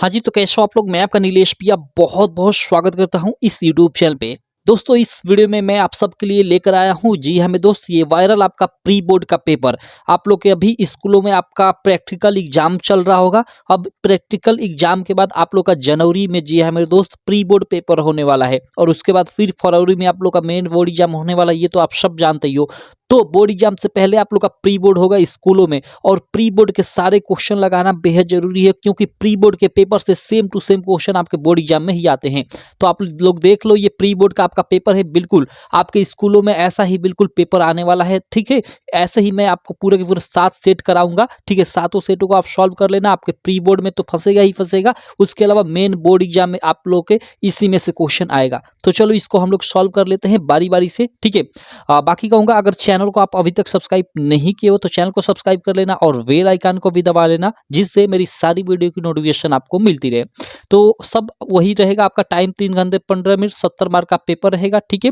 हाँ जी, तो कैसे हो आप लोग? मैं आपका नीलेश पिया बहुत-बहुत स्वागत करता हूँ इस यूट्यूब चैनल पे। दोस्तों, इस वीडियो में मैं आप सबके लिए लेकर आया हूँ, जी हाँ, मेरे दोस्त, ये वायरल आपका प्री बोर्ड का पेपर। आप लोग के अभी स्कूलों में आपका प्रैक्टिकल एग्जाम चल रहा होगा। अब प्रैक्टिकल एग्जाम के बाद आप लोग का जनवरी में, जी हाँ मेरे दोस्त, प्री बोर्ड पेपर होने वाला है और उसके बाद फिर फरवरी में आप लोग का मेन बोर्ड एग्जाम होने वाला है, ये तो आप सब जानते ही हो। तो बोर्ड एग्जाम से पहले आप लोग का प्री बोर्ड होगा स्कूलों में और प्री बोर्ड के सारे क्वेश्चन लगाना बेहद जरूरी है, क्योंकि प्री बोर्ड के पेपर से सेम टू सेम क्वेश्चन आपके बोर्ड एग्जाम में ही आते हैं। तो आप लोग देख लो, ये प्री बोर्ड का आपका पेपर है, बिल्कुल आपके स्कूलों में ऐसा ही बिल्कुल पेपर आने वाला है। ठीक है, ऐसे ही मैं आपको पूरे के पूरे 7 सेट कराऊंगा। ठीक है, सातों सेटों को आप सॉल्व कर लेना। आपके प्री बोर्ड में तो फंसेगा ही फंसेगा, उसके अलावा मेन बोर्ड एग्जाम में आप लोग के इसी में से क्वेश्चन आएगा। तो चलो इसको हम लोग सॉल्व कर लेते हैं बारी बारी से। ठीक है, बाकी कहूंगा, अगर चैनल को आप अभी तक सब्सक्राइब नहीं किए हो तो चैनल को सब्सक्राइब कर लेना और बेल आइकन को भी दबा लेना, जिससे मेरी सारी वीडियो की नोटिफिकेशन आपको मिलती रहे। तो सब वही रहेगा। आपका टाइम 3 घंटे 15 मिनट, 70 मार्क का पेपर रहेगा। ठीक है,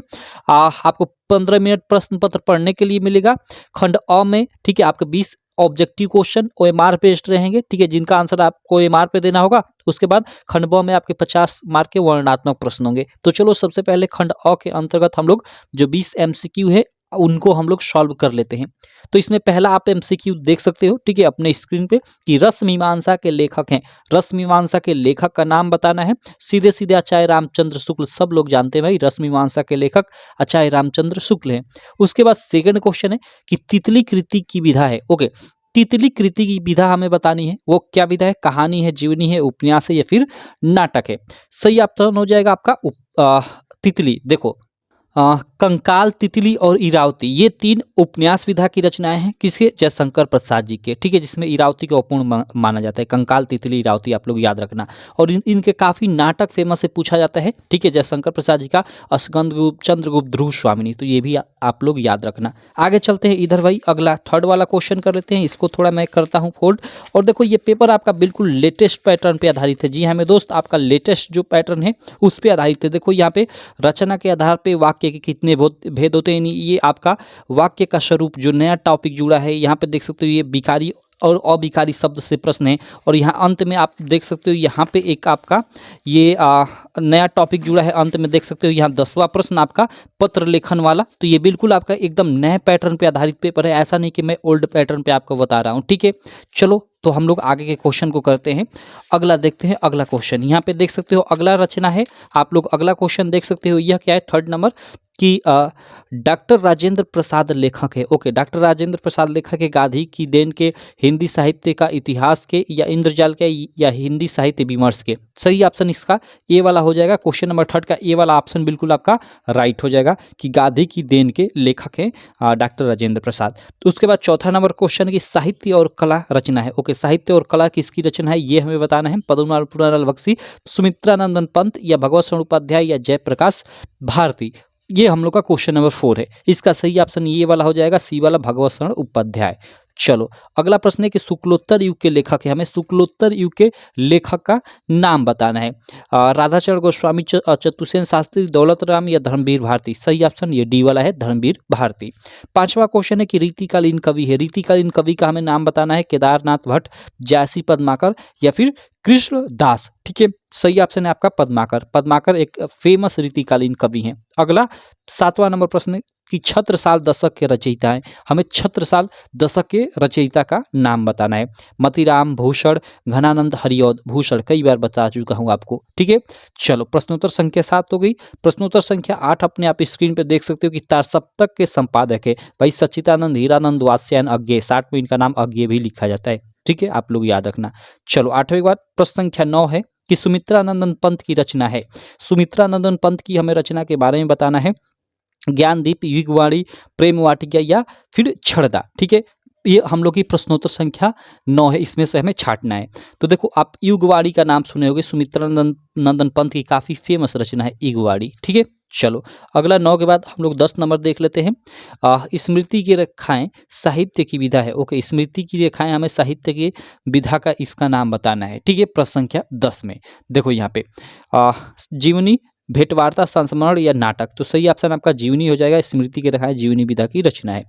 आपको 15 मिनट प्रश्न पत्र पढ़ने के लिए मिलेगा। खंड अ में, ठीक है, आपके 20 ऑब्जेक्टिव क्वेश्चन ओएमआर बेस्ड रहेंगे। ठीक है, जिनका आंसर आपको ओएमआर पे देना होगा। उसके बाद खंड ब में आपके 50 मार्क के वर्णनात्मक प्रश्न होंगे। तो चलो सबसे पहले खंड अ के अंतर्गत हम लोग जो 20 एमसीक्यू है उनको हम लोग सॉल्व कर लेते हैं। तो इसमें पहला आप एमसीक्यू देख सकते हो, ठीक है, अपने स्क्रीन पे, कि रस मीमांसा के लेखक हैं। रस मीमांसा के लेखक का नाम बताना है। सीधे सीधे आचार्य रामचंद्र शुक्ल, सब लोग जानते हैं भाई, रस मीमांसा के लेखक आचार्य रामचंद्र शुक्ल हैं। उसके बाद सेकंड क्वेश्चन है कि तितली कृति की विधा है। ओके, तितली कृति की विधा हमें बतानी है। वो क्या विधा है? कहानी है, जीवनी है, उपन्यास है या फिर नाटक है? सही ऑप्शन हो जाएगा आपका तितली। देखो, कंकाल, तितली और इरावती, ये 3 उपन्यास विधा की रचनाएं हैं। किसके? जयशंकर प्रसाद जी के। ठीक है, जिसमें इरावती को अपूर्ण माना जाता है। कंकाल, तितली, इरावती आप लोग याद रखना। और इनके काफी नाटक फेमस है, पूछा जाता है। ठीक है, जयशंकर प्रसाद जी का स्कंद गुप्त, चंद्रगुप्त, ध्रुव स्वामिनी, तो ये भी आप लोग याद रखना। आगे चलते हैं इधर भाई, अगला थर्ड वाला क्वेश्चन कर लेते हैं। इसको थोड़ा मैं करता हूँ फोल्ड। और देखो, ये पेपर आपका बिल्कुल लेटेस्ट पैटर्न पे आधारित है। जी हाँ मेरे दोस्त, आपका लेटेस्ट जो पैटर्न है उस पर आधारित है। देखो यहाँ पे रचना के आधार पे वाक्य के कितने भेद होते हैं, ये आपका वाक्य का स्वरूप, जो नया टॉपिक जुड़ा है, यहाँ पे देख सकते हो, ये विकारी और अविकारी शब्द से प्रश्न है। और यहाँ अंत में आप देख सकते हो, यहाँ पे एक आपका ये नया टॉपिक जुड़ा है। अंत में देख सकते हो, यहाँ 10वां प्रश्न आपका पत्र लेखन वाला। तो ये बिल्कुल आपका एकदम नए पैटर्न पे आधारित पेपर है, ऐसा नहीं कि मैं ओल्ड पैटर्न पे आपको बता रहा हूँ। ठीक है, चलो तो हम लोग आगे के क्वेश्चन को करते हैं। अगला देखते हैं, अगला क्वेश्चन यहाँ पे देख सकते हो, अगला रचना है। आप लोग अगला क्वेश्चन देख सकते हो, यह क्या है? थर्ड नंबर, कि डॉक्टर राजेंद्र प्रसाद लेखक है। ओके, डॉक्टर राजेंद्र प्रसाद लेखक है। गांधी की देन के, हिंदी साहित्य का इतिहास के, या इंद्रजाल के, या हिंदी साहित्य विमर्श के? सही ऑप्शन इसका ए वाला हो जाएगा। क्वेश्चन नंबर थर्ड का ए वाला ऑप्शन बिल्कुल आपका राइट हो जाएगा, कि गांधी की देन के लेखक है डॉक्टर राजेंद्र प्रसाद। तो उसके बाद चौथा नंबर क्वेश्चन की साहित्य और कला रचना है। ओके, साहित्य और कला किसकी रचना है ये हमें बताना है। पद्मनाभ पुरालाल बख्शी, सुमित्रानंदन पंत, या भगवत शरण उपाध्याय, या जयप्रकाश भारती? ये हम लोग का क्वेश्चन नंबर 4 है। इसका सही ऑप्शन ये वाला हो जाएगा, सी वाला, भगवत शरण उपाध्याय। चलो अगला प्रश्न है कि शुक्लोत्तर युग के लेखक है। हमें शुक्लोत्तर युग के लेखक का नाम बताना है। राधाचरण गोस्वामी, चतुसेन शास्त्री, दौलत राम, या धर्मवीर भारती? सही ऑप्शन ये डी वाला है, धर्मवीर भारती। पांचवा क्वेश्चन है कि रीतिकालीन कवि है। रीतिकालीन कवि का हमें नाम बताना है। केदारनाथ भट्ट, जयसी पद्माकर, या फिर कृष्ण दास? ठीक है, सही ऑप्शन है आपका पद्माकर। पद्माकर एक फेमस रीतिकालीन कवि हैं। अगला 7वां नंबर प्रश्न कि छत्रसाल दशक के रचयिता हैं। हमें छत्रसाल दशक के रचयिता का नाम बताना है। मतीराम, भूषण, घनानंद, हरिऔध। भूषण कई बार बता चुका हूं आपको। ठीक है, चलो प्रश्नोत्तर संख्या 7 हो गई। प्रश्नोत्तर संख्या 8 अपने आप स्क्रीन पे देख सकते हो, कि तारसप्तक के संपादक है भाई सच्चिदानंद हीरानंद वात्स्यायन अज्ञेय। 60 में इनका नाम अज्ञेय भी लिखा जाता है। ठीक है, आप लोग याद रखना। चलो 8वें के बाद प्रश्न संख्या 9 है कि सुमित्रानंदन पंत की रचना है। सुमित्रानंदन पंत की हमें रचना के बारे में बताना है। ज्ञानदीप, युगवाणी, प्रेम वाटिका, या फिर छड़दा? ठीक है, ये हम लोग की प्रश्नोत्तर संख्या 9 है, इसमें से हमें छांटना है। तो देखो, आप युगवाणी का नाम सुने होंगे, सुमित्रानंदन पंत की काफी फेमस रचना है युगवाणी। ठीक है, चलो अगला 9 के बाद हम लोग 10 नंबर देख लेते हैं। स्मृति की रेखाएं साहित्य की विधा है। ओके, स्मृति की रेखाएं हमें साहित्य की विधा का इसका नाम बताना है। ठीक है, प्रश्न संख्या 10 में देखो यहाँ पे जीवनी, भेंटवार्ता, संस्मरण, या नाटक? तो सही ऑप्शन आपका जीवनी हो जाएगा। स्मृति की रेखाएं जीवनी विधा की रचना है।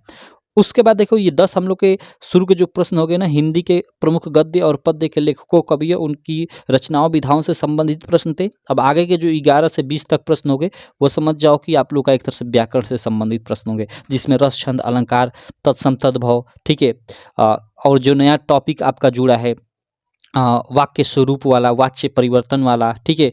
उसके बाद देखो ये 10 हम लोग के शुरू के जो प्रश्न हो गए ना, हिंदी के प्रमुख गद्य और पद्य के लेखकों कवियों उनकी रचनाओं विधाओं से संबंधित प्रश्न थे। अब आगे के जो 11 से 20 तक प्रश्न हो गए वो समझ जाओ कि आप लोग का एक तरह से व्याकरण से संबंधित प्रश्न होंगे, जिसमें रस छंद अलंकार तत्सम तद्भव, ठीक है। और जो नया टॉपिक आपका जुड़ा है वाक्य स्वरूप वाला, वाच्य परिवर्तन वाला, ठीक है,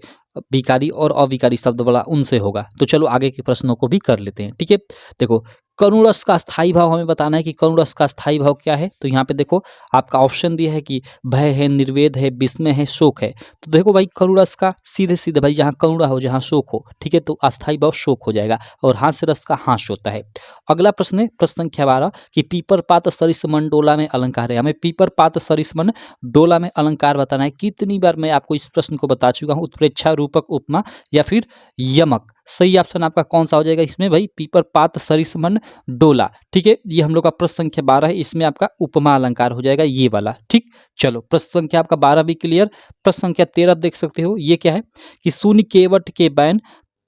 विकारी और अविकारी शब्द वाला, उनसे होगा। तो चलो आगे के प्रश्नों को भी कर लेते हैं, ठीक है। देखो करुण रस का स्थायी भाव हमें बताना है कि करुण रस का स्थायी भाव क्या है। तो यहाँ पे देखो आपका ऑप्शन दिया है कि भय है, निर्वेद है, विस्मय है, शोक है। तो देखो भाई करुण रस का सीधे सीधे भाई जहाँ करुणा हो, जहाँ शोक हो, ठीक है, तो अस्थायी भाव शोक हो जाएगा। और हास्य रस का हास होता है। अगला प्रश्न है प्रश्न संख्या 12 कि पीपर पात सरिस मन डोला में अलंकार है। हमें पीपर पात सरिस मन डोला में अलंकार बताना है। कितनी बार मैं आपको इस प्रश्न को बता चुका हूँ, उत्प्रेक्षा, रूपक, उपमा या फिर यमक। सही ऑप्शन आपका कौन सा हो जाएगा इसमें भाई? पीपर पात सरिस मन डोला, ठीक है। ये हम लोग का प्रश्न संख्या 12 है, इसमें आपका उपमा अलंकार हो जाएगा ये वाला, ठीक। चलो प्रश्न संख्या आपका 12 भी क्लियर। प्रश्न संख्या 13 देख सकते हो, ये क्या है कि शून्य केवट के बैन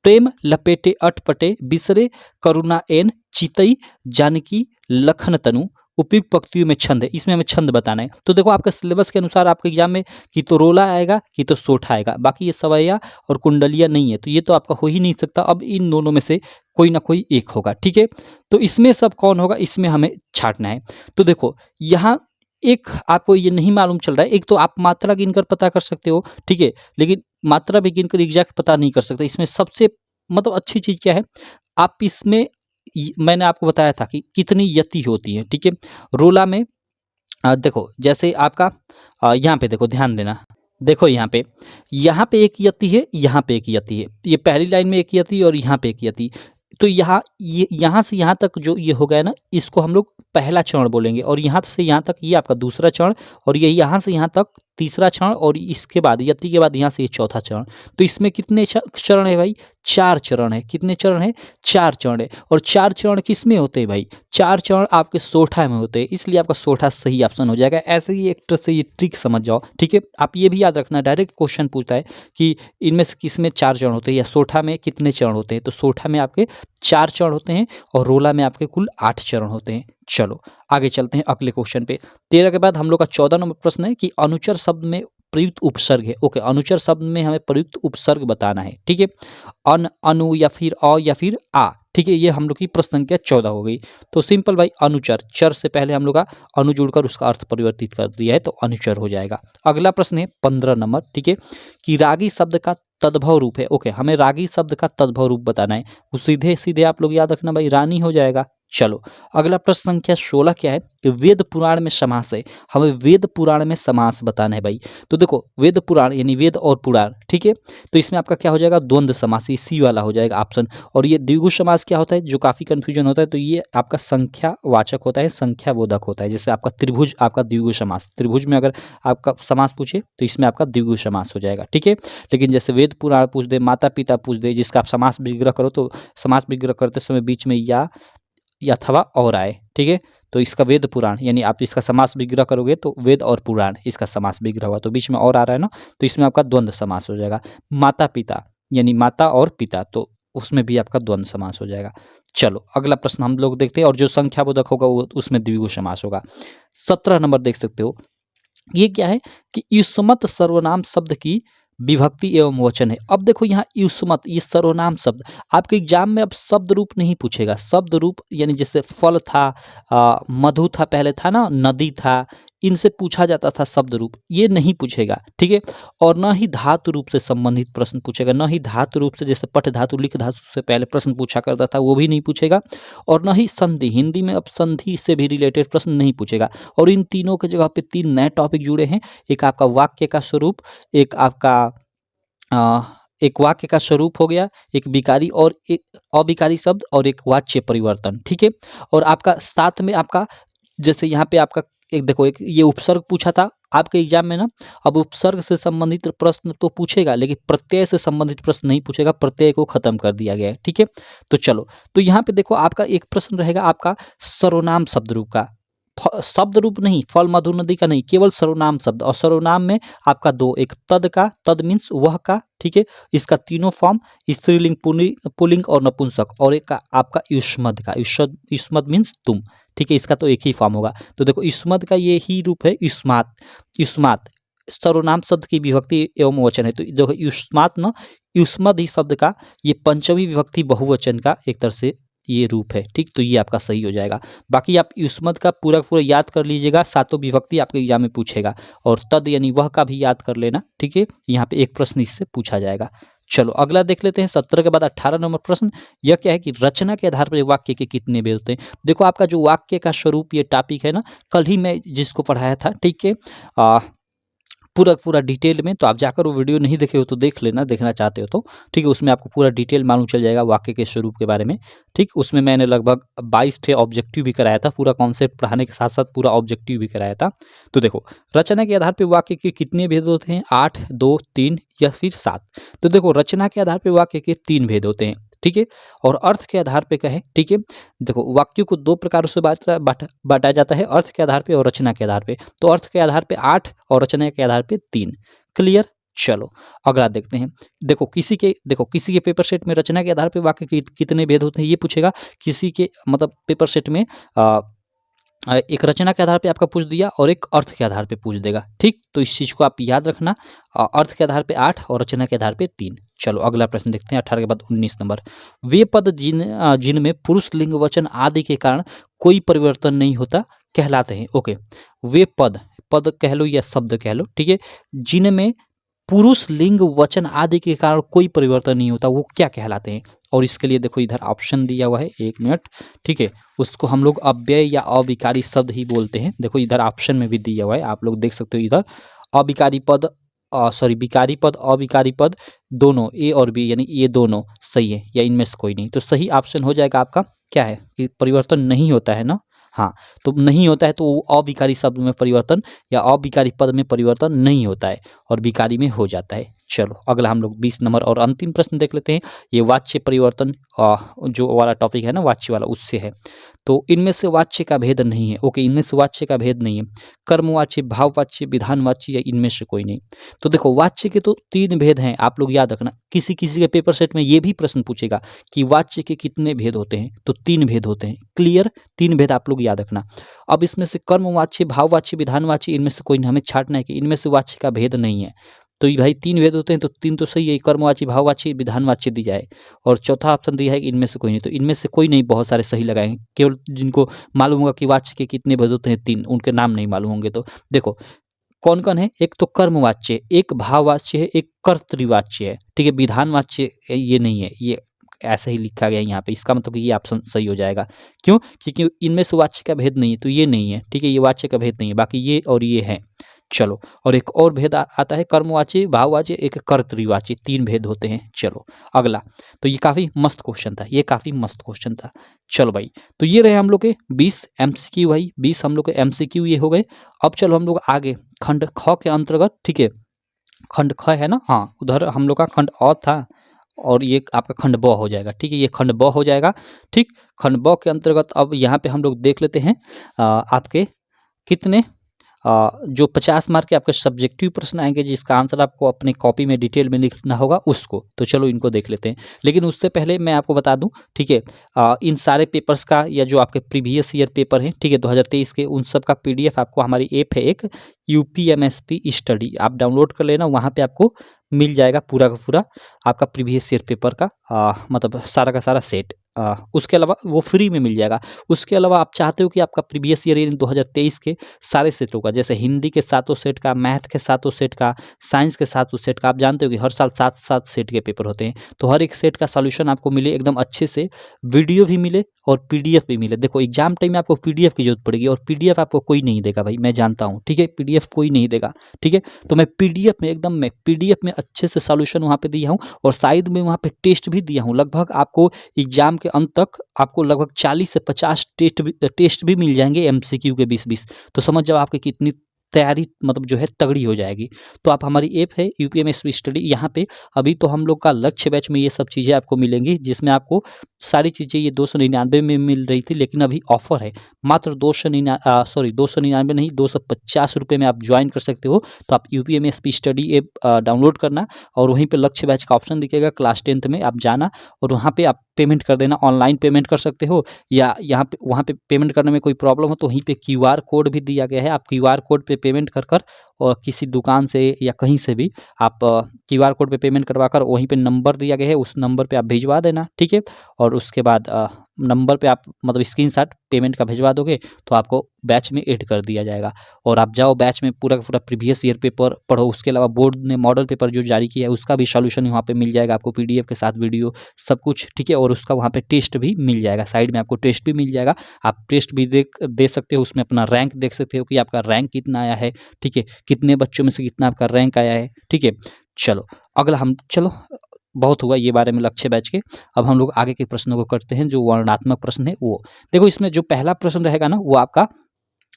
प्रेम लपेटे अटपटे बिसरे करुणा एन चितई जानकी लखन तनु उपयुक्त पंक्तियों में छंद है। इसमें हमें छंद बताना है। तो देखो आपका सिलेबस के अनुसार आपके एग्जाम में कि तो रोला आएगा कि तो सोठा आएगा, बाकी ये सवैया और कुंडलिया नहीं है, तो ये तो आपका हो ही नहीं सकता। अब इन दोनों में से कोई ना कोई एक होगा, ठीक है। तो इसमें सब कौन होगा, इसमें हमें छांटना है। तो देखो यहाँ एक आपको ये नहीं मालूम चल रहा है, एक तो आप मात्रा गिनकर पता कर सकते हो, ठीक है, लेकिन मात्रा भी गिनकर एग्जैक्ट पता नहीं कर सकते। इसमें सबसे मतलब अच्छी चीज क्या है, आप इसमें मैंने आपको बताया था कि कितनी यति होती है, ठीक है। रोला में देखो जैसे आपका यहाँ पे देखो ध्यान देना, देखो यहाँ पे एक यति है, यहाँ पे एक यति है, ये पहली लाइन में एक यति और यहाँ पे एक यति। तो यहाँ से यहाँ तक जो ये हो गया ना, इसको हम लोग पहला चरण बोलेंगे, और यहाँ से यहाँ तक ये आपका दूसरा चरण, और ये यहाँ से यहाँ तक तीसरा चरण, और इसके बाद यति के बाद यहाँ से ये चौथा चरण। तो इसमें कितने चरण है भाई? 4 चरण है। कितने चरण है? 4 चरण है। और 4 चरण किस में होते हैं भाई? 4 चरण आपके सोठा में होते हैं, इसलिए आपका सोठा सही ऑप्शन हो जाएगा। ऐसे ही एक तरह से ये ट्रिक समझ जाओ, ठीक है। आप ये भी याद रखना, डायरेक्ट क्वेश्चन पूछता है कि इनमें से किस में 4 चरण होते हैं, या सोठा में कितने चरण होते हैं। तो सोठा में आपके 4 चरण होते हैं और रोला में आपके कुल 8 चरण होते हैं। चलो आगे चलते हैं अगले क्वेश्चन पे। 13 के बाद हम लोग का 14 नंबर प्रश्न है कि अनुचर शब्द में प्रयुक्त उपसर्ग है। ओके, अनुचर शब्द में हमें प्रयुक्त उपसर्ग बताना है, ठीक है। अन, अनु या फिर अ या फिर आ, ठीक है। ये हम लोग की प्रश्न संख्या 14 हो गई। तो सिंपल भाई अनुचर, चर से पहले हम लोग का अनु जुड़कर उसका अर्थ परिवर्तित कर दिया है, तो अनुचर हो जाएगा। अगला प्रश्न है 15 नंबर, ठीक है, कि रागी शब्द का तद्भव रूप है। ओके, हमें रागी शब्द का तद्भव रूप बताना है। वो सीधे सीधे आप लोग याद रखना भाई, रानी हो जाएगा। चलो अगला प्रश्न संख्या 16 क्या है कि वेद पुराण में समास है। हमें वेद पुराण में समास बताना है भाई। तो देखो वेद पुराण यानी वेद और पुराण, ठीक है, तो इसमें आपका क्या हो जाएगा? द्वंद्व समास, सी वाला हो जाएगा ऑप्शन। और ये द्विगु समास क्या होता है, जो काफी कंफ्यूजन होता है, तो ये आपका संख्या वाचक होता है, संख्या बोधक होता है। जैसे आपका त्रिभुज, आपका द्विगु समास, त्रिभुज में अगर आपका समास पूछे तो इसमें आपका द्विगु समास हो जाएगा, ठीक है। लेकिन जैसे वेद पुराण पूछ दे, माता पिता पूछ दे, जिसका आप समास विग्रह करो, तो समास विग्रह करते समय बीच में या अथवा और आए, ठीक है। तो इसका वेद पुराण यानी आप इसका समास विग्रह करोगे तो वेद और पुराण इसका समास विग्रह हुआ, तो बीच में और आ रहा है ना, तो इसमें आपका द्वंद्व समास हो जाएगा। माता पिता यानी माता और पिता, तो उसमें भी आपका द्वंद्व समास हो जाएगा। चलो अगला प्रश्न हम लोग देखते हैं, और जो संख्या बोधक होगा वो उसमें द्विगु समास होगा। 17 नंबर देख सकते हो, ये क्या है कि युष्मत सर्वनाम शब्द की विभक्ति एवं वचन है। अब देखो यहाँ युष्मत, ये सर्वनाम शब्द आपके एग्जाम में अब शब्द रूप नहीं पूछेगा। शब्द रूप यानी जैसे फल था, मधु था, पहले था ना, नदी था, इनसे पूछा जाता था शब्द रूप, ये नहीं पूछेगा, ठीक है। और न ही धातु रूप से संबंधित प्रश्न पूछेगा, न ही धातु रूप से जैसे पट धातु, लिख धातु से पहले प्रश्न पूछा करता था, वो भी नहीं पूछेगा। और न ही संधि, हिंदी में अब संधि से भी रिलेटेड प्रश्न नहीं पूछेगा। और इन तीनों के जगह पे 3 नए टॉपिक जुड़े हैं, एक आपका वाक्य का स्वरूप, एक आपका एक वाक्य का स्वरूप हो गया, एक विकारी और एक अविकारी शब्द, और एक वाच्य परिवर्तन, ठीक है। और आपका साथ में आपका जैसे यहाँ पे आपका एक देखो, एक ये उपसर्ग पूछा था आपके एग्जाम में ना। अब उपसर्ग से संबंधित प्रश्न तो पूछेगा, लेकिन प्रत्यय से संबंधित प्रश्न नहीं पूछेगा, प्रत्यय को खत्म कर दिया गया है, ठीक है। तो चलो, तो यहाँ पे देखो आपका एक प्रश्न रहेगा आपका सर्वनाम शब्द रूप का, शब्द रूप नहीं, फल मधु नदी का नहीं, केवल सर्वनाम शब्द। और सर्वनाम में आपका दो, एक तद का, तद मीन्स वह का, ठीक है, इसका तीनों फॉर्म स्त्रीलिंग, पुल्लिंग और नपुंसक, और एक का आपका युष्मद का, युष्मद मीन्स तुम, ठीक है, इसका तो एक ही फॉर्म होगा। तो देखो युष्मद का ये ही रूप है युष्मात। युष्मात सर्वनाम शब्द की विभक्ति एवं वचन है। तो देखो युष्मात ना, युष्मद ही शब्द का ये पंचमी विभक्ति बहुवचन का एक तरह से ये रूप है, ठीक। तो ये आपका सही हो जाएगा। बाकी आप युष्मद का पूरा पूरा याद कर लीजिएगा, सातों विभक्ति आपके एग्जाम में पूछेगा। और तद यानी वह का भी याद कर लेना, ठीक है, यहाँ पे एक प्रश्न इससे पूछा जाएगा। चलो अगला देख लेते हैं। 17 के बाद 18 नंबर प्रश्न, यह क्या है कि रचना के आधार पर वाक्य के कितने भेद होते हैं। देखो आपका जो वाक्य का स्वरूप ये टॉपिक है ना, कल ही मैं जिसको पढ़ाया था, ठीक है, पूरा पूरा डिटेल में, तो आप जाकर वो वीडियो नहीं देखे हो तो देख लेना, देखना चाहते हो तो, ठीक है, उसमें आपको पूरा डिटेल मालूम चल जाएगा वाक्य के स्वरूप के बारे में, ठीक। उसमें मैंने लगभग 22 थे ऑब्जेक्टिव भी कराया था, पूरा कॉन्सेप्ट पढ़ाने के साथ साथ पूरा ऑब्जेक्टिव भी कराया था। तो देखो रचना के आधार पर वाक्य के कितने भेद होते हैं, 8, 2, 3 या फिर 7। तो देखो रचना के आधार पर वाक्य के 3 भेद होते हैं, ठीक है। और अर्थ के आधार पे कहें, ठीक है, देखो वाक्यों को दो प्रकारों से बांटा जाता है, अर्थ के आधार पे और रचना के आधार पे। तो अर्थ के आधार पे 8 और रचना के आधार पे 3। क्लियर। चलो अगला देखते हैं। देखो किसी के पेपर सेट में रचना के आधार पे वाक्य के कितने भेद होते हैं ये पूछेगा। किसी के मतलब पेपर सेट में एक रचना के आधार पे आपका पूछ दिया और एक अर्थ के आधार पे पूछ देगा, ठीक। तो इस चीज को आप याद रखना, अर्थ के आधार पे 8 और रचना के आधार पे 3। चलो अगला प्रश्न देखते हैं 18 के बाद 19 नंबर। वे पद जिनमें पुरुष लिंग वचन आदि के कारण कोई परिवर्तन नहीं होता कहलाते हैं। ओके, वे पद कह लो या शब्द कह लो, ठीक है, जिनमें पुरुष लिंग वचन आदि के कारण कोई परिवर्तन नहीं होता, वो क्या कहलाते हैं। और इसके लिए देखो इधर ऑप्शन दिया हुआ है, 1 मिनट, ठीक है, उसको हम लोग अव्यय या अविकारी शब्द ही बोलते हैं। देखो इधर ऑप्शन में भी दिया हुआ है, आप लोग देख सकते हो इधर, अविकारी पद, विकारी पद, अविकारी पद दोनों, ए और बी यानी ये दोनों सही है या इनमें से कोई नहीं। तो सही ऑप्शन हो जाएगा आपका क्या है कि परिवर्तन नहीं होता है ना, हाँ। तो नहीं होता है तो वो अविकारी शब्द में परिवर्तन या अविकारी पद में परिवर्तन नहीं होता है और विकारी में हो जाता है। चलो अगला हम लोग 20 नंबर और अंतिम प्रश्न देख लेते हैं। ये वाच्य परिवर्तन जो वाला टॉपिक है ना, वाच्य वाला, उससे है। तो इनमें से वाच्य का भेद नहीं है। ओके, इनमें से वाच्य का भेद नहीं है। कर्मवाच्य, भाववाच्य, विधानवाच्य या इनमें से कोई नहीं। तो देखो वाच्य के तो 3 भेद हैं, आप लोग याद रखना। किसी किसी के पेपर सेट में ये भी प्रश्न पूछेगा कि वाच्य के कितने भेद होते हैं, तो 3 भेद होते हैं। क्लियर, 3 भेद आप लोग याद रखना। अब इसमें से कर्मवाच्य, भाववाच्य, विधानवाच्य, इनमें से कोई नहीं, हमें छांटना है कि इनमें से वाच्य का भेद नहीं है। तो ये भाई 3 भेद होते हैं, तो 3 तो सही है, कर्मवाच्य, भाववाच्य, विधानवाच्य दी जाए। और चौथा ऑप्शन दिया है कि इनमें से कोई नहीं। तो इनमें से कोई नहीं, बहुत सारे सही लगाएंगे। केवल जिनको मालूम होगा कि वाच्य के कितने भेद होते हैं 3, उनके नाम नहीं मालूम होंगे। तो देखो कौन कौन है, एक तो कर्मवाच्य, एक भाववाच्य है, एक कर्तृवाच्य है, ठीक है। विधानवाच्य ये नहीं है, ये ऐसा ही लिखा गया है यहाँ पे, इसका मतलब कि ये ऑप्शन सही हो जाएगा। क्यों, क्योंकि इनमें से वाच्य का भेद नहीं है, तो ये नहीं है, ठीक है, ये वाच्य का भेद नहीं है, बाकी ये और ये है। चलो, और एक और भेद आता है कर्मवाच्य, भाववाच्य, एक कर्तृवाच्य, 3 भेद होते हैं। चलो अगला, तो ये काफी मस्त क्वेश्चन था, ये काफी मस्त क्वेश्चन था। चलो भाई, तो ये रहे हम लोग के 20 एमसीक्यू भाई, 20 हम लोग के एमसीक्यू ये हो गए। अब चलो हम लोग आगे खंड ख के अंतर्गत, ठीक है, खंड ख है ना, हाँ, उधर हम लोग का खंड अ था और ये आपका खंड ब हो जाएगा, ठीक है, ये खंड ब हो जाएगा, ठीक। खंड ब के अंतर्गत अब यहाँ पे हम लोग देख लेते हैं आपके कितने जो 50 मार्क के आपके सब्जेक्टिव प्रश्न आएंगे, जिसका आंसर आपको अपनी कॉपी में डिटेल में लिखना होगा उसको। तो चलो इनको देख लेते हैं, लेकिन उससे पहले मैं आपको बता दूं, ठीक है, इन सारे पेपर्स का या जो आपके प्रीवियस ईयर पेपर हैं, ठीक है, 2023 के, उन सब का PDF आपको हमारी ऐप है एक UPMSP स्टडी, आप डाउनलोड कर लेना, वहाँ पे आपको मिल जाएगा पूरा का पूरा आपका प्रीवियस ईयर पेपर का मतलब सारा का सारा सेट। उसके अलावा वो फ्री में मिल जाएगा। उसके अलावा आप चाहते हो कि आपका प्रीवियस ईयर 2023 के सारे सेटों का, जैसे हिंदी के 7 सेट का, मैथ के 7 सेट का, साइंस के 7 सेट का, आप जानते हो कि हर साल 7 सेट के पेपर होते हैं, तो हर एक सेट का सॉल्यूशन आपको मिले एकदम अच्छे से, वीडियो भी मिले और PDF भी मिले। देखो एग्जाम टाइम में आपको PDF की जरूरत पड़ेगी और PDF आपको कोई नहीं देगा भाई, मैं जानता हूँ, ठीक है, PDF कोई नहीं देगा, ठीक है। तो मैं PDF में अच्छे से सॉल्यूशन वहाँ पे दिया हूँ और शायद मैं वहाँ पे टेस्ट भी दिया हूँ। लगभग आपको एग्जाम के अंत तक आपको लगभग 40 से 50 टेस्ट भी मिल जाएंगे MCQ के 20-20। तो समझ जाओ आपके कितनी तैयारी मतलब जो है तगड़ी हो जाएगी। तो आप हमारी ऐप है यूपीएमएसपी स्टडी, यहाँ पे अभी तो हम लोग का लक्ष्य बैच में ये सब चीज़ें आपको मिलेंगी, जिसमें आपको सारी चीज़ें ये 299 में मिल रही थी, लेकिन अभी ऑफर है मात्र 299 नहीं, 250 रुपये में आप ज्वाइन कर सकते हो। तो आप यूपीएमएसपी स्टडी ऐप डाउनलोड करना और वहीं पे लक्ष्य बैच का ऑप्शन दिखेगा, क्लास 10th में आप जाना और वहाँ पे आप पेमेंट कर देना। ऑनलाइन पेमेंट कर सकते हो या यहाँ पे वहाँ पे पेमेंट करने में कोई प्रॉब्लम हो तो वहीं पे क्यूआर कोड भी दिया गया है, आप क्यूआर कोड पे पेमेंट कर कर और किसी दुकान से या कहीं से भी आप क्यूआर कोड पे पेमेंट करवा कर वहीं पे नंबर दिया गया है, उस नंबर पे आप भिजवा देना, ठीक है। और उसके बाद नंबर पे आप मतलब स्क्रीनशॉट पेमेंट का भिजवा दोगे तो आपको बैच में ऐड कर दिया जाएगा और आप जाओ बैच में पूरा का पूरा प्रीवियस ईयर पेपर पढ़ो। उसके अलावा बोर्ड ने मॉडल पेपर जो जारी किया है उसका भी सॉल्यूशन वहाँ पे मिल जाएगा आपको, पीडीएफ के साथ वीडियो सब कुछ, ठीक है। और उसका वहाँ पे टेस्ट भी मिल जाएगा, साइड में आपको टेस्ट भी मिल जाएगा, आप टेस्ट भी दे सकते हो, उसमें अपना रैंक देख सकते हो कि आपका रैंक कितना आया है, ठीक है, कितने बच्चों में से कितना आपका रैंक आया है, ठीक है। चलो अगला हम चलो बहुत हुआ ये बारे में लक्ष्य बैच के। अब हम लोग आगे के प्रश्नों को करते हैं, जो वर्णनात्मक प्रश्न है वो देखो। इसमें जो पहला प्रश्न रहेगा ना वो आपका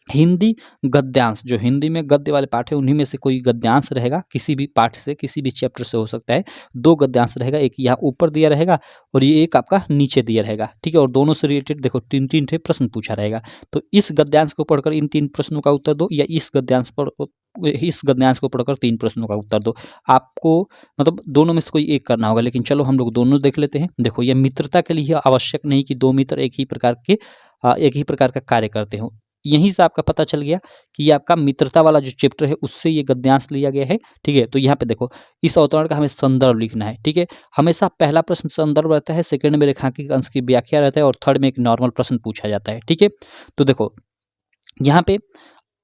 हिंदी गद्यांश, जो हिंदी में गद्य वाले पाठ है उन्हीं में से कोई गद्यांश रहेगा, किसी भी पाठ से किसी भी चैप्टर से हो सकता है। दो गद्यांश रहेगा, एक यहाँ ऊपर दिया रहेगा और ये एक आपका नीचे दिया रहेगा, ठीक है। और दोनों से रिलेटेड देखो तीन तीन ठे प्रश्न पूछा रहेगा। तो इस गद्यांश को पढ़कर इन 3 प्रश्नों का उत्तर दो या इस गद्यांश को पढ़कर 3 प्रश्नों का उत्तर दो। आपको मतलब दोनों में से कोई एक करना होगा, लेकिन चलो हम लोग दोनों देख लेते हैं। देखो ये मित्रता के लिए आवश्यक नहीं कि 2 मित्र एक ही प्रकार का कार्य करते हो। यहीं से आपका पता चल गया कि ये आपका मित्रता वाला जो चैप्टर है उससे ये गद्यांश लिया गया है, ठीक है। तो यहाँ पे देखो इस अवतरण का हमें संदर्भ लिखना है, ठीक है। हमेशा पहला प्रश्न संदर्भ रहता है, सेकंड में रेखांकित अंश की व्याख्या रहता है और थर्ड में एक नॉर्मल प्रश्न पूछा जाता है, ठीक है। तो देखो यहाँ पे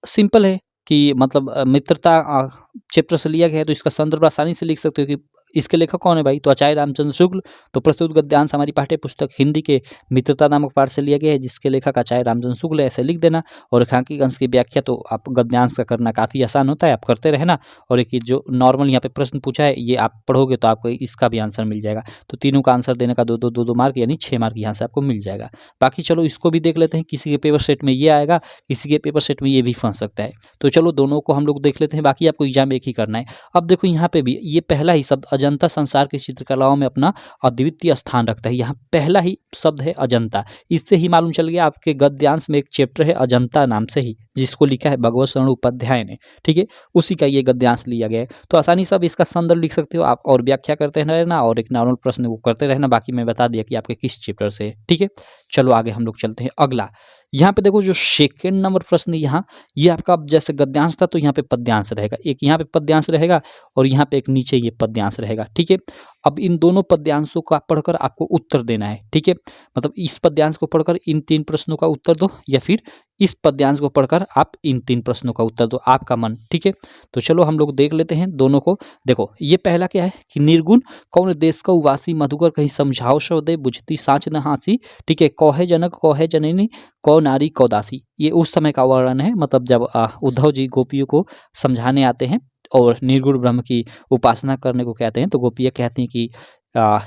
सिंपल है कि मतलब मित्रता चैप्टर से लिया गया है तो इसका संदर्भ आसानी से लिख सकते हो कि इसके लेखक कौन है भाई, तो आचार्य रामचंद्र शुक्ल। तो प्रस्तुत गद्यांश हमारी पाठ्य पुस्तक हिंदी के मित्रता नामक पाठ से लिया गया है, जिसके लेखक आचार्य रामचंद्र शुक्ल है, ऐसे लिख देना। और रेखांकित अंश की व्याख्या तो आप गद्यांश का करना काफ़ी आसान होता है, आप करते रहना। और एक जो नॉर्मल यहाँ पे प्रश्न पूछा है ये आप पढ़ोगे तो आपको इसका भी आंसर मिल जाएगा। तो तीनों का आंसर देने का दो मार्क यानी 6 मार्क यहाँ से आपको मिल जाएगा। बाकी चलो इसको भी देख लेते हैं, किसी के पेपर सेट में ये आएगा, किसी के पेपर सेट में ये भी फंस सकता है। तो चलो दोनों को हम लोग देख लेते हैं, बाकी आपको एग्जाम एक ही करना है। अब देखो यहाँ पे भी ये पहला ही शब्द अजंता संसार की चित्रकलाओं में अपना अद्वितीय स्थान रखता है। यहाँ पहला ही शब्द है अजंता, इससे ही मालूम चल गया आपके गद्यांश में एक चैप्टर है अजंता नाम से ही, जिसको लिखा है भगवत शरण उपाध्याय ने, ठीक है, उसी का ये गद्यांश लिया गया है। तो आसानी से आप इसका संदर्भ लिख सकते हो आप और व्याख्या करते रहना और एक नॉर्मल प्रश्न वो करते रहना। बाकी मैं बता दिया कि आपके किस चैप्टर से है, ठीक है। चलो आगे हम लोग चलते हैं। अगला यहाँ पे देखो जो सेकेंड नंबर प्रश्न यहाँ ये आपका जैसे गद्यांश था तो यहाँ पे पद्यांश रहेगा, एक यहाँ पे पद्यांश रहेगा और यहाँ पे एक नीचे ये पद्यांश रहेगा, ठीक है। अब इन दोनों पद्यांशों का पढ़कर आपको उत्तर देना है, ठीक है। मतलब इस पद्यांश को पढ़कर इन 3 प्रश्नों का उत्तर दो या फिर इस पद्यांश को पढ़कर आप इन 3 प्रश्नों का उत्तर दो, आपका मन, ठीक है। तो चलो हम लोग देख लेते हैं दोनों को। देखो ये पहला क्या है कि निर्गुण कौन देश का उवासी मधुकर कहीं समझाओ सौदे बुझती साँच न हासी, ठीक है। कौहे जनक कौहे जननी कौ नारी कौ दासी, ये उस समय का वर्णन है, मतलब जब उद्धव जी गोपियों को समझाने आते हैं और निर्गुण ब्रह्म की उपासना करने को कहते हैं। तो गोपियाँ कहती हैं कि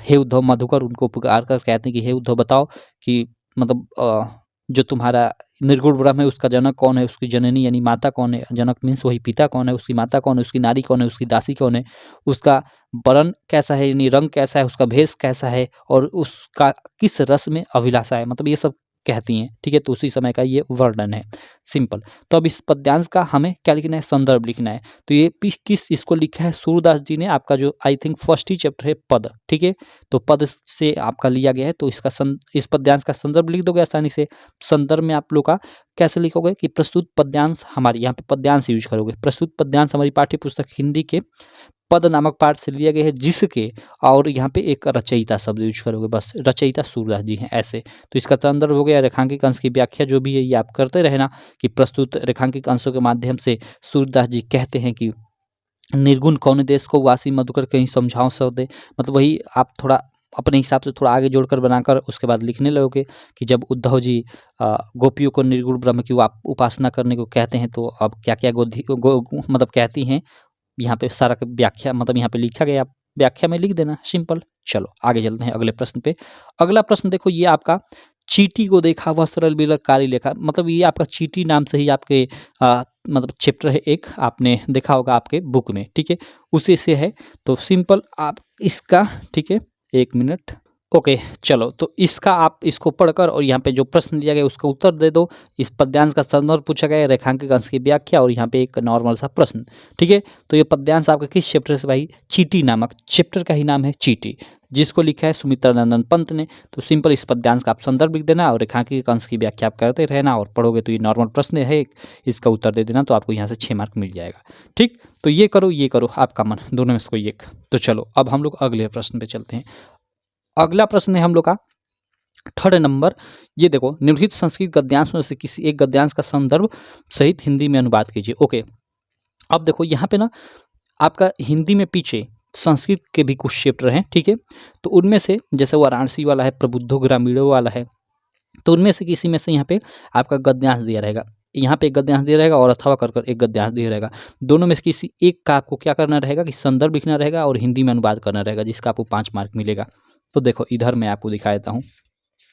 हे उद्धव, मधुकर उनको पुकार कर कहते हैं कि हे उद्धव बताओ कि मतलब जो तुम्हारा निर्गुण ब्रह्म है उसका जनक कौन है, उसकी जननी यानी माता कौन है, जनक मीन्स वही पिता कौन है, उसकी माता कौन है, उसकी नारी कौन है, उसकी दासी कौन है, उसका वर्ण कैसा है यानी रंग कैसा है, उसका भेष कैसा है और उसका किस रस में अभिलाषा है, मतलब ये सब कहती हैं, ठीक है। तो उसी समय का ये वर्णन है, सिंपल। तो अब इस पद्यांश का हमें क्या लिखना है, संदर्भ लिखना है। तो ये किस इसको लिखा है सूरदास जी ने, आपका जो I think first he chapter है पद, ठीक है। तो पद से आपका लिया गया है, तो इसका इस पद्यांश का संदर्भ लिख दोगे आसानी से। संदर्भ में आप लोग का कैसे लिखोगे कि प्रस्तुत पद्यांश हमारी, यहाँ पे पद्यांश यूज करोगे, प्रस्तुत पद्यांश हमारी पाठ्य पुस्तक हिंदी के पद नामक पाठ से लिया गया है, जिसके और यहाँ पे एक रचयिता शब्द यूज करोगे, बस रचयिता सूरदास जी हैं ऐसे। तो इसका संदर्भ हो गया रेखांकित अंश की व्याख्या, जो भी है ये आप करते रहना कि प्रस्तुत रेखांकित अंशों के माध्यम से सूरदास जी कहते हैं कि निर्गुण कौन देश को वासी मधुकर कहीं समझाओ सौदे, मतलब वही आप थोड़ा अपने हिसाब से थोड़ा आगे जोड़कर बनाकर उसके बाद लिखने लगोगे कि जब उद्धव जी गोपियों को निर्गुण ब्रह्म की उपासना करने को कहते हैं तो अब क्या क्या मतलब कहती हैं, यहाँ पे सारा व्याख्या मतलब यहाँ पे लिखा गया, आप व्याख्या में लिख देना, सिंपल। चलो आगे चलते हैं अगले प्रश्न पे। अगला प्रश्न देखो ये आपका चींटी को देखा वह सरल बिलक कारी लेखा, मतलब ये आपका चींटी नाम से ही आपके मतलब चैप्टर है एक, आपने देखा होगा आपके बुक में, ठीक है, उसी से है। तो सिंपल आप इसका, ठीक है, 1 मिनट, ओके, चलो तो इसका आप इसको पढ़कर और यहाँ पे जो प्रश्न दिया गया उसका उत्तर दे दो। इस पद्यांश का संदर्भ पूछा गया है, रेखांकित अंश की व्याख्या और यहाँ पे एक नॉर्मल सा प्रश्न, ठीक है। तो ये पद्यांश आपका किस चैप्टर से भाई? चीटी नामक चैप्टर का ही नाम है चीटी, जिसको लिखा है सुमित्रा नंदन पंत ने। तो सिंपल इस पद्यांश का आप संदर्भ लिख देना और रेखांकित अंश की व्याख्या आप करते रहना, और पढ़ोगे तो ये नॉर्मल प्रश्न है एक, इसका उत्तर दे देना, तो आपको यहाँ से 6 मार्क मिल जाएगा, ठीक। तो ये करो आपका मन, दोनों में से कोई एक। तो चलो अब हम लोग अगले प्रश्न पे चलते हैं। अगला प्रश्न है हम लोग का 3rd नंबर। ये देखो, निम्नलिखित संस्कृत गद्यांश में से किसी एक गद्यांश का संदर्भ सहित हिंदी में अनुवाद कीजिए। ओके, अब देखो यहाँ पे ना आपका हिंदी में पीछे संस्कृत के भी कुछ चैप्टर हैं, ठीक है। तो उनमें से जैसे वाराणसी वाला है, प्रबुद्धो ग्रामीणों वाला है, तो उनमें से किसी में से यहाँ पे आपका गद्यांश दिया रहेगा, यहाँ पे एक गद्यांश दिया रहेगा और अथवा कर एक गद्यांश दिया रहेगा। दोनों में से किसी एक का आपको क्या करना रहेगा कि संदर्भ लिखना रहेगा और हिंदी में अनुवाद करना रहेगा, जिसका आपको 5 मार्क मिलेगा। तो देखो इधर मैं आपको दिखा देता हूँ,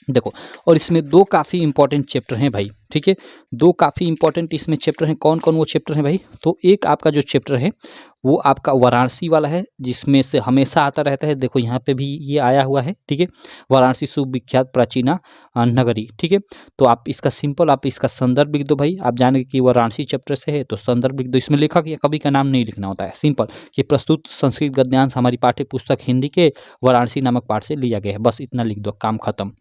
देखो, और इसमें 2 काफ़ी इंपॉर्टेंट चैप्टर हैं भाई, ठीक है। 2 काफ़ी इंपॉर्टेंट इसमें चैप्टर हैं। कौन कौन वो चैप्टर हैं भाई? तो एक आपका जो चैप्टर है वो आपका वाराणसी वाला है, जिसमें से हमेशा आता रहता है, देखो यहाँ पे भी ये आया हुआ है, ठीक है। वाराणसी सुविख्यात प्राचीना नगरी, ठीक है। तो आप इसका सिंपल आप इसका संदर्भ लिख दो भाई, आप जानेंगे कि वाराणसी चैप्टर से है तो संदर्भ लिख दो। इसमें लेखक या कवि का नाम नहीं लिखना होता है, सिंपल कि प्रस्तुत संस्कृत गद्यांश हमारी पाठ्य पुस्तक हिंदी के वाराणसी नामक पाठ से लिया गया है, बस इतना लिख दो, काम खत्म।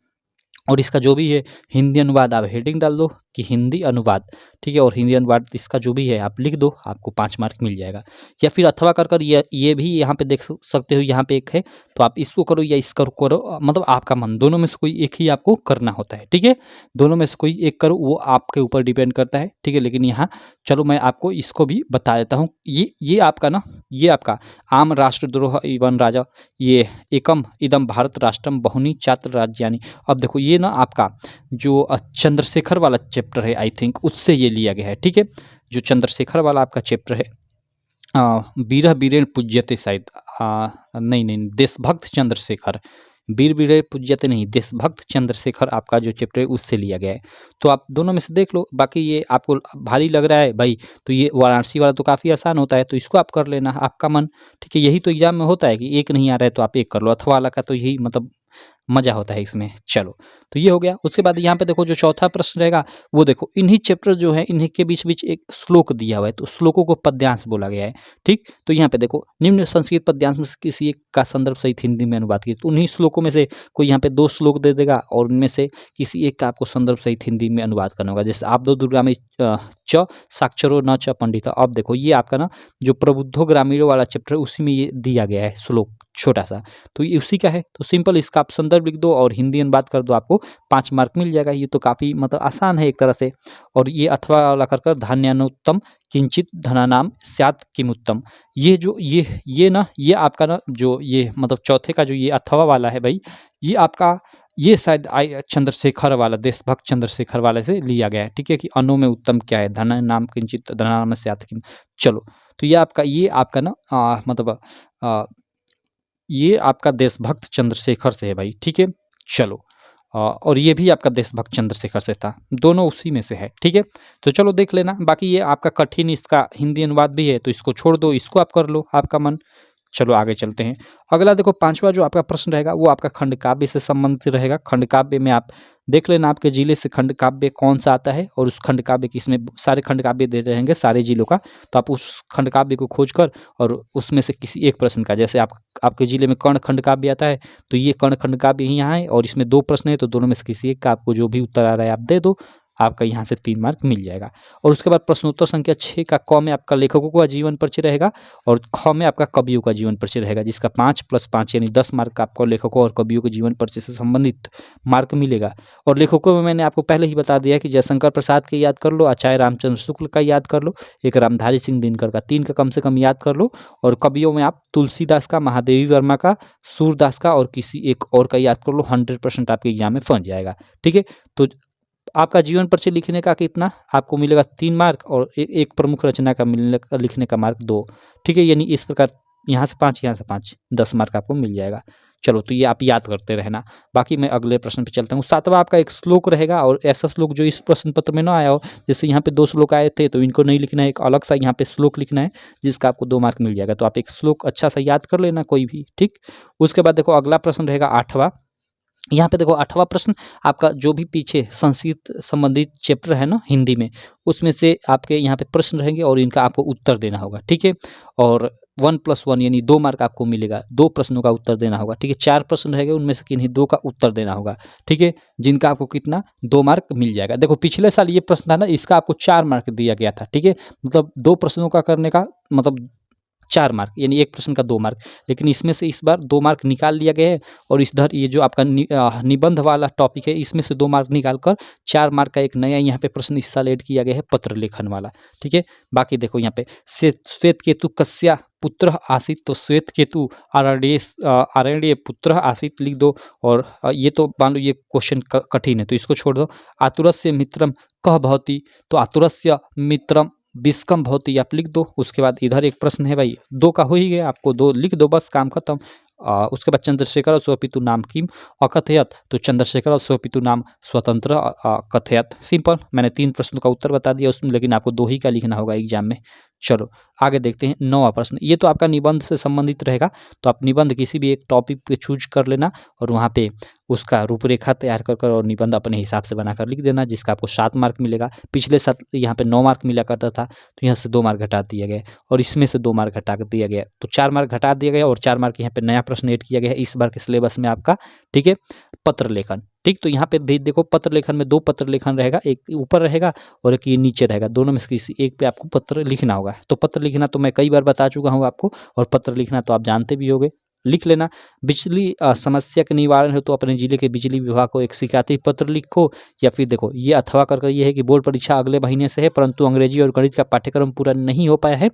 और इसका जो भी है हिंदी अनुवाद आप हेडिंग डाल दो कि हिंदी अनुवाद, ठीक है, और हिंदी अनुवाद इसका जो भी है आप लिख दो, आपको 5 मार्क मिल जाएगा। या फिर अथवा कर ये भी यहाँ पे देख सकते हो, यहाँ पे एक है, तो आप इसको करो या इसको करो, मतलब आपका मन, दोनों में से कोई एक ही आपको करना होता है, ठीक है। दोनों में से कोई एक करो, वो आपके ऊपर डिपेंड करता है, ठीक है। लेकिन यहाँ चलो मैं आपको इसको भी बता देता हूँ। ये आपका ना, ये आपका आम राष्ट्रद्रोह एवं राजा, ये एकम इदम भारत राष्ट्रम बहुनी छात्र राज्यानि। अब देखो ये ना आपका जो चंद्रशेखर वाला चैप्टर है, आई थिंक उससे ये लिया गया है, ठीक है। जो चंद्रशेखर वाला आपका चैप्टर है, वीर वीरेण पूज्यते, शायद नहीं, देशभक्त चंद्रशेखर, वीर वीरेण पूज्यते नहीं, देशभक्त चंद्रशेखर आपका जो चैप्टर है उससे लिया गया है। तो आप दोनों में से देख लो। बाकी ये आपको भारी लग रहा है भाई, तो ये वाराणसी वाला तो काफ़ी आसान होता है, तो इसको आप कर लेना, आपका मन, ठीक है। यही तो एग्जाम में होता है कि एक नहीं आ रहा है तो आप एक कर लो, अथवा वाला का तो यही मतलब मजा होता है इसमें। चलो तो ये हो गया। उसके बाद यहाँ पे देखो जो चौथा प्रश्न रहेगा, वो देखो इन्हीं चैप्टर जो है इन्हीं के बीच बीच एक श्लोक दिया हुआ है, तो श्लोकों को पद्यांश बोला गया है, ठीक। तो यहाँ पे देखो निम्न संस्कृत पद्यांश में से किसी एक का संदर्भ सहित हिंदी में अनुवाद कीजिए। तो उन्हीं श्लोकों में से कोई यहाँ पे 2 श्लोक दे देगा और उनमें से किसी एक का आपको संदर्भ सहित हिंदी में अनुवाद करना होगा। जैसे आप दो दुर्गा में च साक्षरो न च पंडित। अब देखो ये आपका ना जो प्रबुद्धो ग्रामीणों वाला चैप्टर है उसी में ये दिया गया है श्लोक छोटा सा, तो ये उसी का है। तो सिंपल इसका आप संदर्भ लिख दो और हिंदी अनुवाद कर दो, आपको 5 मार्क मिल जाएगा। ये तो काफ़ी मतलब आसान है एक तरह से। और ये अथवा वाला कर धान्यानुत्तम किंचित धनानाम स्यात् किमुत्तम, ये जो ये ना ये आपका ना जो ये मतलब चौथे का जो ये अथवा वाला है भाई, ये आपका ये शायद चंद्रशेखर वाला, देशभक्त चंद्रशेखर वाले से लिया गया है, ठीक है। कि अनु में उत्तम क्या है, धनानाम किंचित धनानाम स्यात् किम। चलो तो ये आपका ना मतलब ये आपका देशभक्त चंद्रशेखर से है भाई, ठीक है। चलो और ये भी आपका देशभक्त चंद्रशेखर से था, दोनों उसी में से है, ठीक है। तो चलो देख लेना। बाकी ये आपका कठिन इसका हिंदी अनुवाद भी है, तो इसको छोड़ दो, इसको आप कर लो, आपका मन। चलो आगे चलते हैं। अगला देखो 5वां जो आपका प्रश्न रहेगा वो आपका खंड काव्य से संबंधित रहेगा। खंड काव्य में आप देख लेना आपके जिले से खंड काव्य कौन सा आता है और उस खंड काव्य की, इसमें सारे खंड काव्य दे रहेंगे सारे जिलों का, तो आप उस खंड काव्य को खोज कर और उसमें से किसी एक प्रश्न का, जैसे आपके जिले में कर्ण खंड काव्य आता है तो ये कर्ण खंड काव्य ही यहाँ है और इसमें 2 प्रश्न है, तो दोनों में से किसी एक का आपको जो भी उत्तर आ रहा है आप दे दो, आपका यहाँ से 3 मार्क मिल जाएगा। और उसके बाद प्रश्नोत्तर संख्या 6 का क में आपका लेखकों का जीवन परिचय रहेगा और ख में आपका कवियों का जीवन परिचय रहेगा, जिसका 5 + 5 यानी 10 मार्क का आपको लेखकों और कवियों के जीवन परिचय से संबंधित मार्क मिलेगा। और लेखकों में मैंने आपको पहले ही बता दिया कि जयशंकर प्रसाद के याद कर लो, आचार्य रामचंद्र शुक्ल का याद कर लो, एक रामधारी सिंह दिनकर का, 3 का कम से कम याद कर लो। और कवियों में आप तुलसीदास का, महादेवी वर्मा का, सूरदास का और किसी एक और का याद कर लो, 100% आपके एग्जाम में फंस जाएगा, ठीक है। तो आपका जीवन परिचय लिखने का कितना आपको मिलेगा 3 मार्क और एक प्रमुख रचना का लिखने का मार्क 2, ठीक है। यानी इस प्रकार यहाँ से 5 यहाँ से 5, 10 मार्क आपको मिल जाएगा। चलो तो ये आप याद करते रहना। बाकी मैं अगले प्रश्न पे चलता हूँ। 7वां आपका एक श्लोक रहेगा, और ऐसा श्लोक जो इस प्रश्न पत्र में ना आया हो, जैसे यहाँ पे 2 श्लोक आए थे तो इनको नहीं लिखना है, एक अलग सा यहाँ पे श्लोक लिखना है जिसका आपको 2 मार्क मिल जाएगा। तो आप एक श्लोक अच्छा सा याद कर लेना कोई भी, ठीक। उसके बाद देखो अगला प्रश्न रहेगा 8वां। यहाँ पे देखो 8वां प्रश्न आपका जो भी पीछे संस्कृत संबंधित चैप्टर है ना हिंदी में, उसमें से आपके यहाँ पे प्रश्न रहेंगे और इनका आपको उत्तर देना होगा, ठीक है। और 1+1 यानी 2 मार्क आपको मिलेगा, 2 प्रश्नों का उत्तर देना होगा, ठीक है। 4 प्रश्न रहेंगे, उनमें से किन्हीं 2 का उत्तर देना होगा, ठीक है, जिनका आपको कितना 2 मार्क मिल जाएगा। देखो पिछले साल ये प्रश्न था ना, इसका आपको 4 मार्क दिया गया था, ठीक है। मतलब 2 प्रश्नों का करने का मतलब 4 मार्क, यानी एक प्रश्न का 2 मार्क, लेकिन इसमें से इस बार 2 मार्क निकाल लिया गया है। और इधर ये जो आपका निबंध वाला टॉपिक है, इसमें से 2 मार्क निकाल कर 4 मार्क का एक नया यहाँ पे प्रश्न इस साल ऐड किया गया है, पत्र लेखन वाला, ठीक है। बाकी देखो यहाँ पे श्वेत केतु कस्य पुत्र आसीत, तो श्वेत केतु आरण्य पुत्र आसीत लिख दो। और ये तो मान लो ये क्वेश्चन कठिन है तो इसको छोड़ दो। आतुरस्य मित्रम कह भवति, तो आतुरस्य मित्रम विस्कम भवति आप लिख दो। उसके बाद इधर एक प्रश्न है भाई, 2 का हो ही गया, आपको 2 लिख दो, बस काम खत्म। उसके बाद चंद्रशेखर स्वपितु नाम किम अकथयत, तो चंद्रशेखर स्वपितु नाम स्वतंत्र कथयत। सिंपल, मैंने 3 प्रश्नों का उत्तर बता दिया उसमें, लेकिन आपको 2 ही का लिखना होगा एग्जाम में। चलो आगे देखते हैं 9वां प्रश्न। ये तो आपका निबंध से संबंधित रहेगा, तो आप निबंध किसी भी एक टॉपिक पे चूज कर लेना और वहाँ पे उसका रूपरेखा तैयार कर और निबंध अपने हिसाब से बनाकर लिख देना, जिसका आपको 7 मार्क मिलेगा। पिछले साल यहाँ पे 9 मार्क मिला करता था, तो यहाँ से 2 मार्क घटा दिया गया और इसमें से 2 मार्क घटा दिया गया, तो 4 मार्क घटा दिया गया और 4 मार्क यहाँ पे नया प्रश्न ऐड किया गया है इस बार के सिलेबस में आपका, ठीक है, पत्र लेखन, ठीक। तो यहाँ पे देखो पत्र लेखन में 2 पत्र लेखन रहेगा, एक ऊपर रहेगा और एक ये नीचे रहेगा, दोनों में से किसी एक पे आपको पत्र लिखना होगा। तो पत्र लिखना तो मैं कई बार बता चुका हूँ आपको, और पत्र लिखना तो आप जानते भी होंगे, लिख लेना। बिजली समस्या के निवारण हेतु तो अपने जिले के बिजली विभाग को एक शिकायती पत्र लिखो, या फिर देखो ये अथवा कर ये है कि बोर्ड परीक्षा अगले महीने से है, परंतु अंग्रेजी और गणित का पाठ्यक्रम पूरा नहीं हो पाया है।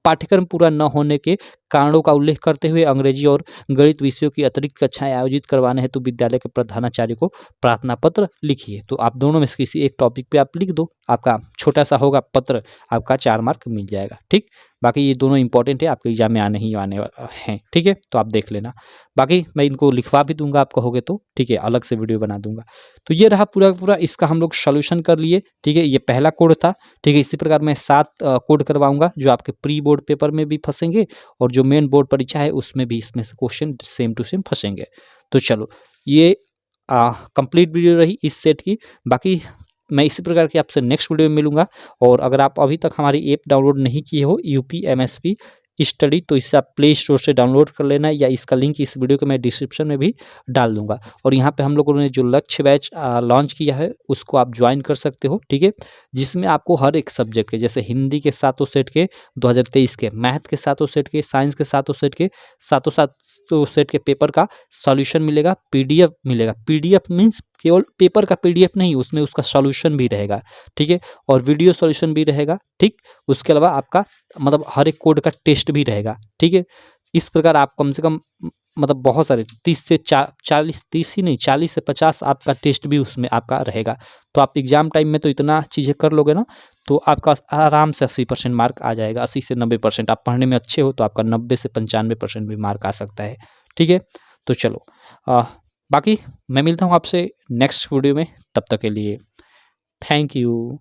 पाठ्यक्रम पूरा न होने के कारणों का उल्लेख करते हुए अंग्रेजी और गणित विषयों की अतिरिक्त कक्षाएं आयोजित करवाने हेतु विद्यालय के प्रधानाचार्य को प्रार्थना पत्र लिखिए। तो आप दोनों में से किसी एक टॉपिक पे आप लिख दो, आपका छोटा सा होगा पत्र, आपका 4 मार्क मिल जाएगा, ठीक। बाकी ये दोनों इंपॉर्टेंट है, आपके एग्जाम में आने ही आने हैं, ठीक है, तो आप देख लेना। बाकी मैं इनको लिखवा भी दूंगा, आप कहोगे तो, ठीक है, अलग से वीडियो बना दूंगा। तो ये रहा पूरा पूरा, इसका हम लोग सोल्यूशन कर लिए, ठीक है। ये पहला कोड था, ठीक है। इसी प्रकार मैं 7 कोड करवाऊंगा जो आपके प्री बोर्ड पेपर में भी फंसेंगे और जो मेन बोर्ड परीक्षा है उसमें भी इसमें से क्वेश्चन सेम टू सेम फंसेंगे। तो चलो ये कंप्लीट वीडियो रही इस सेट की। बाकी मैं इसी प्रकार की आपसे नेक्स्ट वीडियो में मिलूंगा। और अगर आप अभी तक हमारी ऐप डाउनलोड नहीं किए हो UPMSP स्टडी, तो इससे आप प्ले स्टोर से डाउनलोड कर लेना, या इसका लिंक इस वीडियो के मैं डिस्क्रिप्शन में भी डाल दूंगा। और यहाँ पे हम लोगों ने जो लक्ष्य बैच लॉन्च किया है उसको आप ज्वाइन कर सकते हो, ठीक है, जिसमें आपको हर एक सब्जेक्ट के, जैसे हिंदी के 7 सेट के 2023 के, मैथ के 7 सेट के, साइंस के 7 सेट के 7 सेट के पेपर का सॉल्यूशन मिलेगा, PDF मिलेगा। PDF मीन्स केवल पेपर का PDF नहीं, उसमें उसका सॉल्यूशन भी रहेगा, ठीक है, और वीडियो सॉल्यूशन भी रहेगा, ठीक। उसके अलावा आपका मतलब हर एक कोड का टेस्ट भी रहेगा, ठीक है। इस प्रकार आप कम से कम मतलब बहुत सारे 30 से 40, 30 ही नहीं 40 से 50 आपका टेस्ट भी उसमें आपका रहेगा। तो आप एग्जाम टाइम में तो इतना चीज़ें कर लोगे ना, तो आपका आराम से 80% मार्क आ जाएगा। 80 से 90% आप पढ़ने में अच्छे हो तो आपका 90 से 95% भी मार्क आ सकता है, ठीक है। तो चलो बाकी मैं मिलता हूँ आपसे नेक्स्ट वीडियो में, तब तक के लिए थैंक यू।